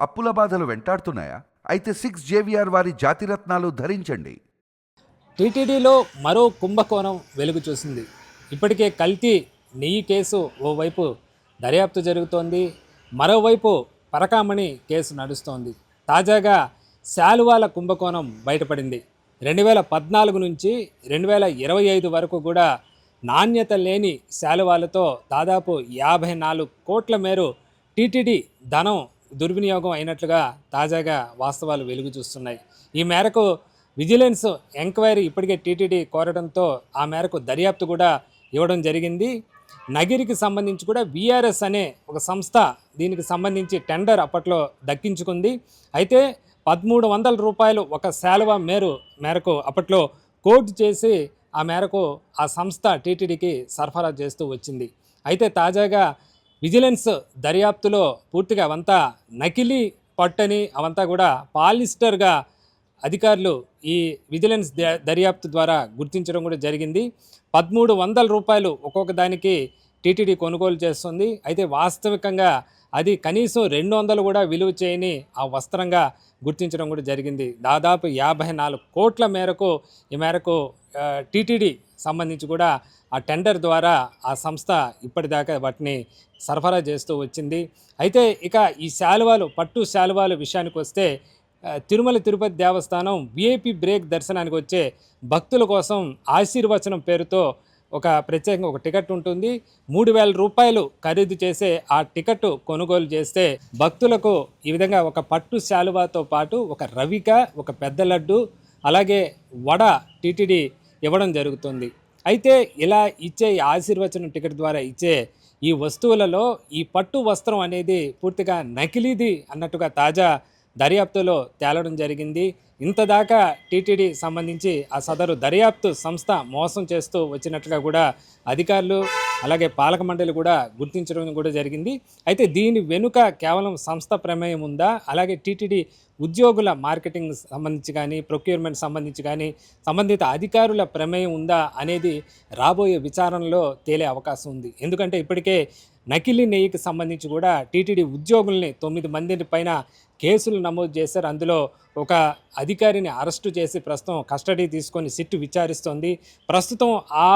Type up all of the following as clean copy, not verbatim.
అప్పుల బాధలు వెంటాడుతున్నాయా? అయితే 6 JVR వారి జాతిరత్నాలు ధరించండి. టీటీడీలో మరో కుంభకోణం వెలుగు చూసింది. ఇప్పటికే కల్తీ నెయ్యి కేసు ఓవైపు దర్యాప్తు జరుగుతోంది, మరోవైపు పరకామణి కేసు నడుస్తోంది. తాజాగా శాలువాల కుంభకోణం బయటపడింది. 2014 నుంచి 2025 వరకు కూడా నాణ్యత లేని శాలువాలతో దాదాపు 54 కోట్ల మేర టీటీడీ ధనం దుర్వినియోగం అయినట్లుగా తాజాగా వాస్తవాలు వెలుగు చూస్తున్నాయి. ఈ మేరకు విజిలెన్స్ ఎంక్వైరీ ఇప్పటికే టీటీడీ కోరడంతో ఆ మేరకు దర్యాప్తు కూడా ఇవ్వడం జరిగింది. నగిరికి సంబంధించి కూడా విఆర్ఎస్ అనే ఒక సంస్థ దీనికి సంబంధించి టెండర్ అప్పట్లో దక్కించుకుంది. అయితే 1300 రూపాయలు ఒక శాలువా మేరకు అప్పట్లో కోట్ చేసి ఆ మేరకు ఆ సంస్థ టీటీడీకి సరఫరా చేస్తూ వచ్చింది. అయితే తాజాగా విజిలెన్స్ దర్యాప్తులో పూర్తిగా అవంతా నకిలీ పట్టని, అవంతా కూడా పాలిస్టర్గా అధికారులు ఈ విజిలెన్స్ దర్యాప్తు ద్వారా గుర్తించడం కూడా జరిగింది. 1300 రూపాయలు ఒక్కొక్క దానికి టీటీడీ కొనుగోలు చేస్తుంది. అయితే వాస్తవికంగా అది కనీసం 200 కూడా విలువ చేయని ఆ వస్త్రంగా గుర్తించడం కూడా జరిగింది. దాదాపు 54 కోట్ల మేరకు ఈ మేరకు టీటీడీ సంబంధించి కూడా ఆ టెండర్ ద్వారా ఆ సంస్థ ఇప్పటిదాకా వాటిని సరఫరా చేస్తూ వచ్చింది. అయితే ఇక ఈ శాలువాలు, పట్టు శాలువాలు విషయానికి వస్తే తిరుమల తిరుపతి దేవస్థానం విఐపి బ్రేక్ దర్శనానికి వచ్చే భక్తుల కోసం ఆశీర్వచనం పేరుతో ప్రత్యేకంగా ఒక టికెట్ ఉంటుంది. 3000 రూపాయలు ఖరీదు చేసే ఆ టికెట్ కొనుగోలు చేస్తే భక్తులకు ఈ విధంగా ఒక పట్టు శాలువాతో పాటు ఒక రవిక, ఒక పెద్ద లడ్డు, అలాగే వడ టీటీడీ ఇవ్వడం జరుగుతుంది. అయితే ఇలా ఇచ్చే ఆశీర్వచనం టికెట్ ద్వారా ఇచ్చే ఈ వస్తువులలో ఈ పట్టు వస్త్రం అనేది పూర్తిగా నకిలీది అన్నట్టుగా తాజా దర్యాప్తులో తేలడం జరిగింది. ఇంతదాకా టీటీడీ సంబంధించి ఆ సదరు దర్యాప్తు సంస్థ మోసం చేస్తూ వచ్చినట్లుగా కూడా అధికారులు అలాగే పాలక మండలి కూడా గుర్తించడం కూడా జరిగింది. అయితే దీని వెనుక కేవలం సంస్థ ప్రమేయం ఉందా, అలాగే టీటీడీ ఉద్యోగుల మార్కెటింగ్ సంబంధించి కానీ, ప్రొక్యూర్మెంట్ సంబంధించి కానీ సంబంధిత అధికారుల ప్రమేయం ఉందా అనేది రాబోయే విచారణలో తేలే అవకాశం ఉంది. ఎందుకంటే ఇప్పటికే నకిలీ నెయ్యికి సంబంధించి కూడా టీటీడీ ఉద్యోగుల్ని 9 మంది పైన కేసులు నమోదు చేశారు. అందులో ఒక అధికారిని అరెస్టు చేసి ప్రస్తుతం కస్టడీ తీసుకొని సిట్టు విచారిస్తోంది. ప్రస్తుతం ఆ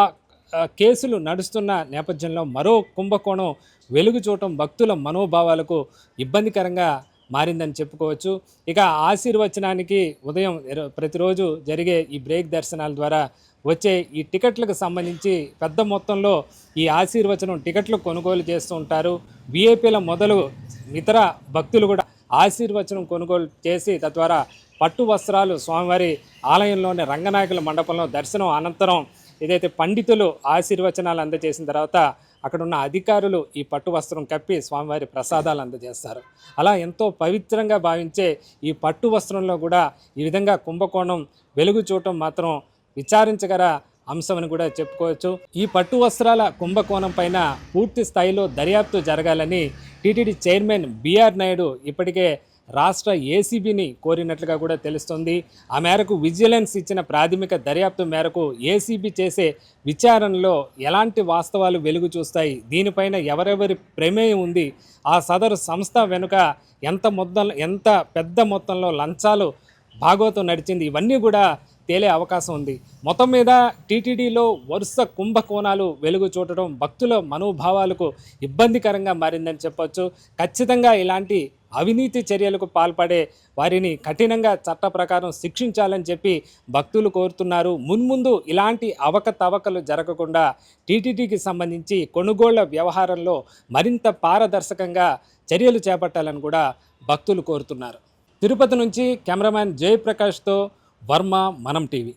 కేసులు నడుస్తున్న నేపథ్యంలో మరో కుంభకోణం వెలుగు చూడటం భక్తుల మనోభావాలకు ఇబ్బందికరంగా మారిందని చెప్పుకోవచ్చు. ఇక ఆశీర్వచనానికి ఉదయం ప్రతిరోజు జరిగే ఈ బ్రేక్ దర్శనాల ద్వారా వచ్చే ఈ టికెట్లకు సంబంధించి పెద్ద మొత్తంలో ఈ ఆశీర్వచనం టికెట్లు కొనుగోలు చేస్తూ ఉంటారు. విఐపీల మొదలు ఇతర భక్తులు కూడా ఆశీర్వచనం కొనుగోలు చేసి తద్వారా పట్టు వస్త్రాలు స్వామివారి ఆలయంలోని రంగనాయకుల మండపంలో దర్శనం అనంతరం ఏదైతే పండితులు ఆశీర్వచనాలు అందజేసిన తర్వాత అక్కడున్న అధికారులు ఈ పట్టు వస్త్రం కప్పి స్వామివారి ప్రసాదాలు అందజేస్తారు. అలా ఎంతో పవిత్రంగా భావించే ఈ పట్టు వస్త్రంలో కూడా ఈ విధంగా కుంభకోణం వెలుగు చూడటం మాత్రం విచారించగల అంశమని కూడా చెప్పుకోవచ్చు. ఈ పట్టు వస్త్రాల కుంభకోణం పైన పూర్తి స్థాయిలో దర్యాప్తు జరగాలని టీటీడీ చైర్మన్ బిఆర్ నాయుడు ఇప్పటికే రాష్ట్ర ఏసీబీని కోరినట్లుగా కూడా తెలుస్తుంది. ఆ మేరకు విజిలెన్స్ ఇచ్చిన ప్రాథమిక దర్యాప్తు మేరకు ఏసీబీ చేసే విచారణలో ఎలాంటి వాస్తవాలు వెలుగు చూస్తాయి, దీనిపైన ఎవరెవరి ప్రమేయం ఉంది, ఆ సదరు సంస్థ వెనుక ఎంత పెద్ద మొత్తంలో లంచాలు భాగోతం నడిచింది, ఇవన్నీ కూడా తేలే అవకాశం ఉంది. మొత్తం మీద టీటీడీలో వరుస కుంభకోణాలు వెలుగు చూడటం భక్తుల మనోభావాలకు ఇబ్బందికరంగా మారిందని చెప్పొచ్చు. ఖచ్చితంగా ఇలాంటి అవినీతి చర్యలకు పాల్పడే వారిని కఠినంగా చట్ట ప్రకారం శిక్షించాలని చెప్పి భక్తులు కోరుతున్నారు. మున్ముందు ఇలాంటి అవకతవకలు జరగకుండా టీటీడీకి సంబంధించి కొనుగోళ్ల వ్యవహారంలో మరింత పారదర్శకంగా చర్యలు చేపట్టాలని కూడా భక్తులు కోరుతున్నారు. తిరుపతి నుంచి కెమెరామ్యాన్ జయప్రకాష్తో వర్మ, మనం టీవీ.